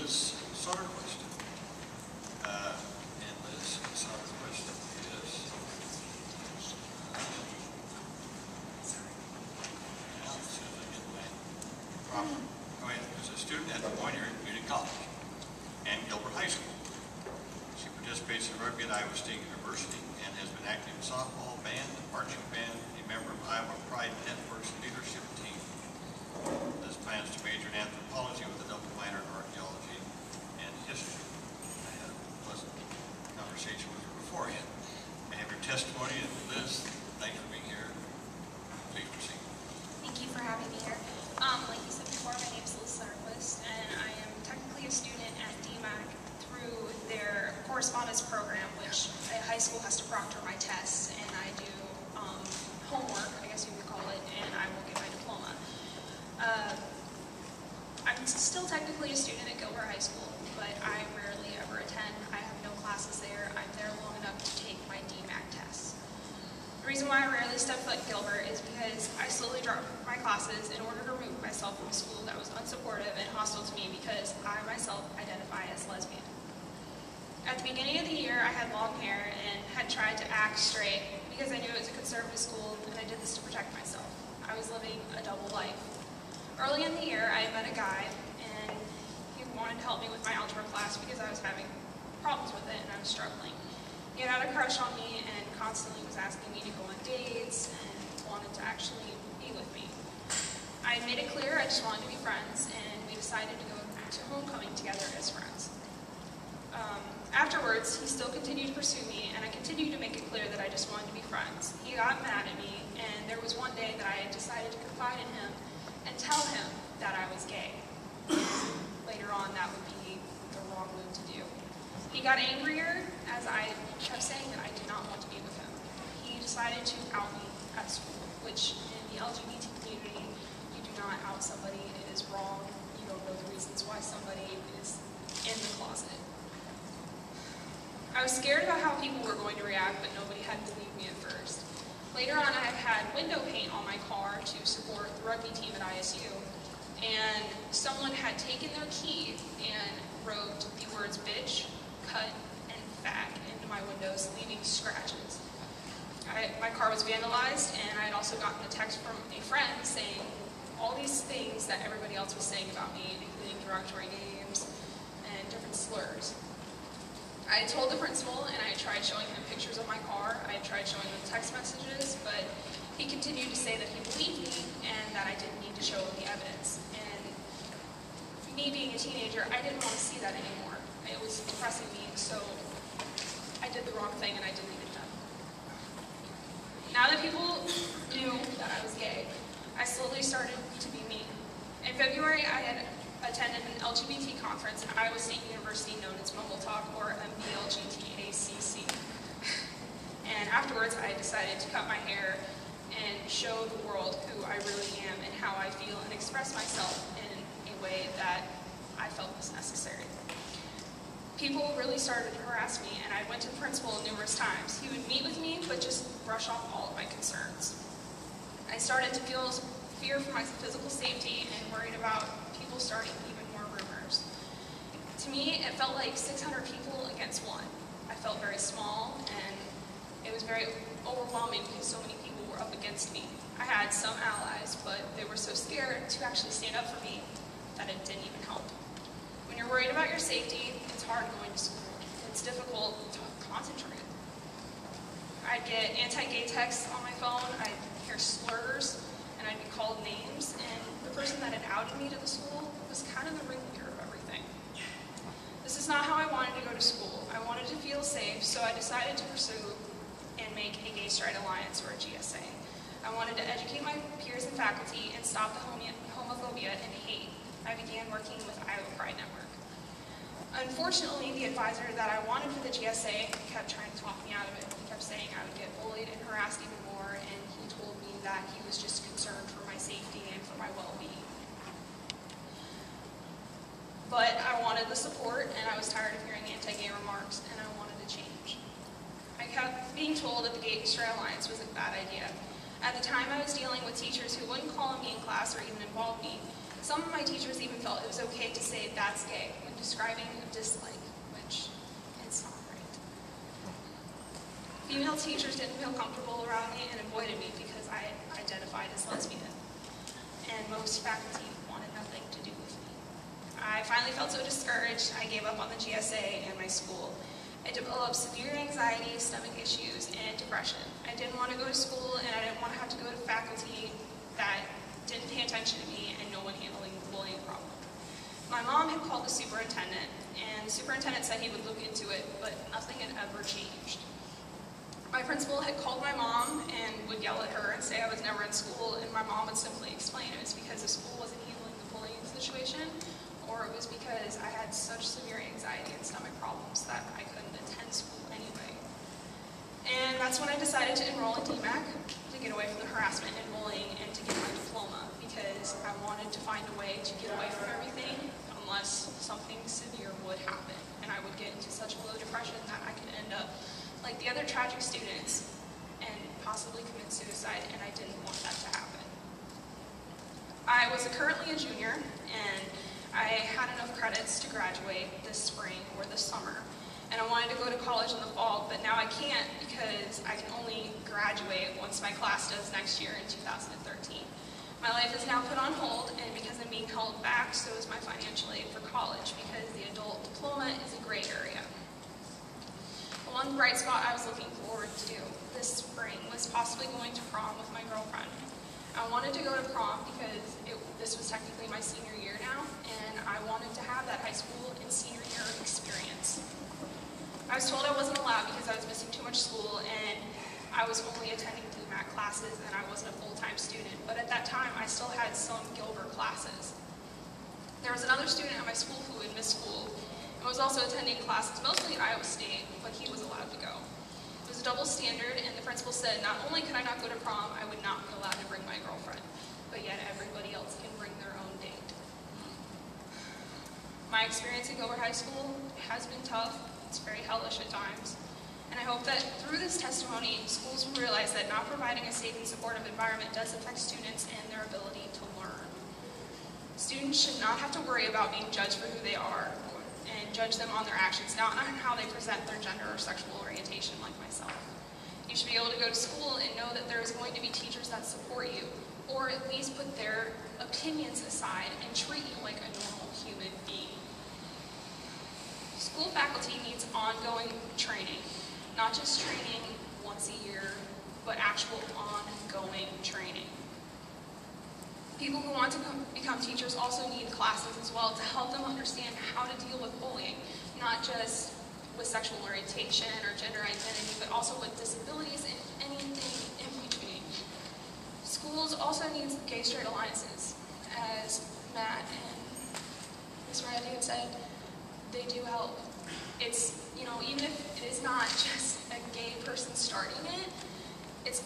Liz Sederquist. And Liz Sederquist is a student at Moines Community College and Gilbert High School. She participates in rugby at Iowa State University and has been active in softball, band, marching band, a member of Iowa Pride Network's leadership team. Liz plans to major in anthropology with a double minor in archaeology and history. I had a pleasant conversation with her beforehand. I have your testimony, and Liz, thanks for being here. Please proceed. Thank you for having me here. Like you said before, my name is Liz Sederquist, and I am technically a student at DMAC through their correspondence program, which a high school has to proctor my tests, and I do homework, I guess you would call it, and I will get my diploma. I'm still technically a student at Gilbert High School, but I rarely ever attend. I have no classes there. I'm there long enough to take my DMAC tests. The reason why I rarely step foot in Gilbert is because I slowly dropped my classes in order to remove myself from a school that was unsupportive and hostile to me because I myself identify as lesbian. At the beginning of the year, I had long hair and had tried to act straight because I knew it was a conservative school and I did this to protect myself. I was living a double life. Early in the year, I met a guy and he wanted to help me with my algebra class because I was having problems with it and I was struggling. He had a crush on me and constantly was asking me to go on dates and wanted to actually be with me. I made it clear I just wanted to be friends, and we decided to go to homecoming together as friends. Afterwards, he still continued to pursue me, and I continued to make it clear that I just wanted to be friends. He got mad at me, and there was one day that I decided to confide in him and tell him that I was gay. Later on, that would be the wrong move to do. He got angrier as I kept saying that I did not want to be with him. He decided to out me at school, which in the LGBT community, you do not out somebody. It is wrong. You don't know the reasons why somebody is in the closet. I was scared about how people were going to react, but nobody had believed me at first. Later on, I had window paint on my car to support the rugby team at ISU, and someone had taken their key and wrote the words bitch, cut, and fag into my windows, leaving scratches. My car was vandalized, and I had also gotten a text from a friend saying all these things that everybody else was saying about me, including derogatory names and different slurs. I told the principal, and I tried showing him pictures of my car. I tried showing him text messages, but he continued to say that he believed me and that I didn't need to show him the evidence. And me being a teenager, I didn't want to see that anymore. It was depressing me, so I did the wrong thing and I deleted them. Now that people knew that I was gay, I slowly started to be me. In February, I had attended an LGBT conference at Iowa State University known as Mumble Talk, or MBLGTACC. And afterwards, I decided to cut my hair and show the world who I really am and how I feel and express myself in a way that I felt was necessary. People really started to harass me, and I went to the principal numerous times. He would meet with me, but just brush off all of my concerns. I started to feel fear for my physical safety and worried about people starting even more rumors. To me, it felt like 600 people against one. I felt very small, and it was very overwhelming because so many people were up against me. I had some allies, but they were so scared to actually stand up for me that it didn't even help. When you're worried about your safety, it's hard going to school. It's difficult to concentrate. I'd get anti-gay texts on my phone, I'd hear slurs, and I'd be called names, and the person that had outed me to the school was kind of the ringleader of everything. This is not how I wanted to go to school. I wanted to feel safe, so I decided to pursue and make a Gay Straight Alliance, or a GSA. I wanted to educate my peers and faculty and stop the homophobia and hate. I began working with Iowa Pride Network. Unfortunately, the advisor that I wanted for the GSA kept trying to talk me out of it. He kept saying I would get bullied and harassed even more, and he told me that he was just concerned for my safety and for my well-being. But I wanted the support, and I was tired of hearing anti-gay remarks, and I wanted to change. I kept being told that the Gay Straight Alliance was a bad idea. At the time, I was dealing with teachers who wouldn't call on me in class or even involve me, Some of my teachers even felt it was okay to say that's gay when describing a dislike, which is not right. Female teachers didn't feel comfortable around me and avoided me because I identified as lesbian. And most faculty wanted nothing to do with me. I finally felt so discouraged, I gave up on the GSA and my school. I developed severe anxiety, stomach issues, and depression. I didn't want to go to school, and I didn't want to have to go to faculty that didn't pay attention to me and no one handling the bullying problem. My mom had called the superintendent, and the superintendent said he would look into it, but nothing had ever changed. My principal had called my mom and would yell at her and say I was never in school, and my mom would simply explain it was because the school wasn't handling the bullying situation, or it was because I had such severe anxiety and stomach problems that I couldn't attend school anyway. And that's when I decided to enroll in DMAC to get away from the harassment and bullying and to get my diploma, because I wanted to find a way to get away from everything unless something severe would happen, and I would get into such a low depression that I could end up like the other tragic students and possibly commit suicide, and I didn't want that to happen. I was currently a junior, and I had enough credits to graduate this spring or this summer, and I wanted to go to college in the fall, but now I can't because I can only graduate once my class does next year in 2013. My life is now put on hold, and because I'm being held back, so is my financial aid for college, because the adult diploma is a gray area. One bright spot I was looking forward to this spring was possibly going to prom with my girlfriend. I wanted to go to prom because this was technically my senior year now, and I wanted to have that high school and senior year experience. I was told I wasn't allowed because I was missing too much school, and I was only attending DMAC classes, and I wasn't a full-time student. But at that time, I still had some Gilbert classes. There was another student at my school who had missed school, and was also attending classes, mostly at Iowa State, but he was allowed to go. It was a double standard, and the principal said not only could I not go to prom, I would not be allowed to bring my girlfriend, but yet everybody else can bring their own date. My experience at Gilbert High School has been tough. It's very hellish at times. And I hope that through this testimony, schools will realize that not providing a safe and supportive environment does affect students and their ability to learn. Students should not have to worry about being judged for who they are and judge them on their actions, not on how they present their gender or sexual orientation like myself. You should be able to go to school and know that there is going to be teachers that support you, or at least put their opinions aside and treat you like a normal human being. School faculty needs ongoing training, not just training once a year, but actual ongoing training. People who want to become teachers also need classes as well to help them understand how to deal with bullying, not just with sexual orientation or gender identity, but also with disabilities and anything in between. Schools also need gay-straight alliances. As Matt and Ms. Randy had said, they do help. It's, even if it is not just a gay person starting it, it's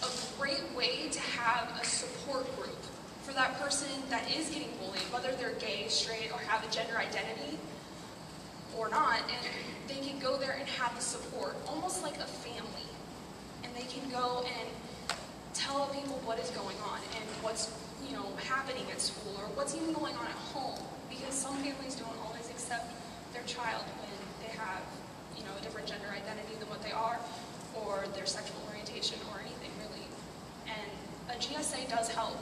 a great way to have a support group for that person that is getting bullied, whether they're gay, straight, or have a gender identity or not, and they can go there and have the support, almost like a family. And they can go and tell people what is going on and what's happening at school, or what's even going on at home, because some families don't always accept their child when they have a different gender identity than what they are, or their sexual orientation, or anything really. And a GSA does help.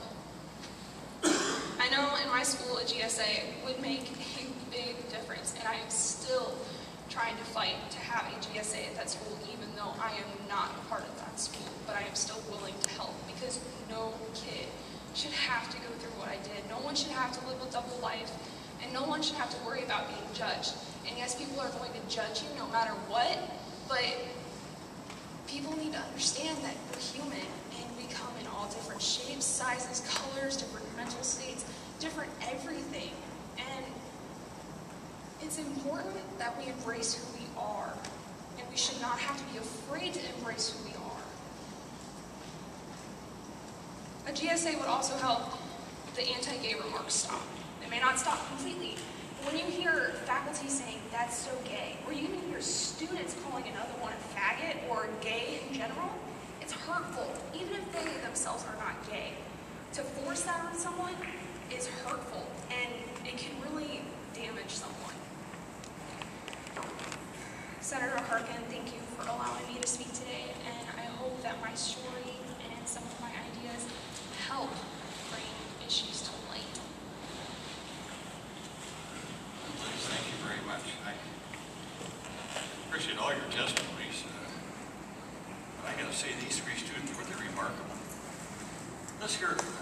I know in my school a GSA would make a big difference, and I am still trying to fight to have a GSA at that school, even though I am not a part of that school, but I am still willing to help, because no kid should have to go through what I did. No one should have to live a double life, and no one should have to worry about being judged. And yes, people are going to judge you no matter what, but people need to understand that we're human, and we come in all different shapes, sizes, colors, different mental states, different everything. And it's important that we embrace who we are, and we should not have to be afraid to embrace who we are. A GSA would also help the anti-gay remarks stop. They may not stop completely, but when you hear faculty saying, "That's so gay," or you even hear students calling another one a faggot or gay in general, it's hurtful, even if they themselves are not gay. To force that on someone is hurtful and it can really damage someone. Senator Harkin, thank you for allowing me to speak today, and I hope that my story and some of my ideas help bring issues to light. Liz, thank you very much. I appreciate all your testimonies. But I gotta say, these three students were really remarkable. Let's hear it from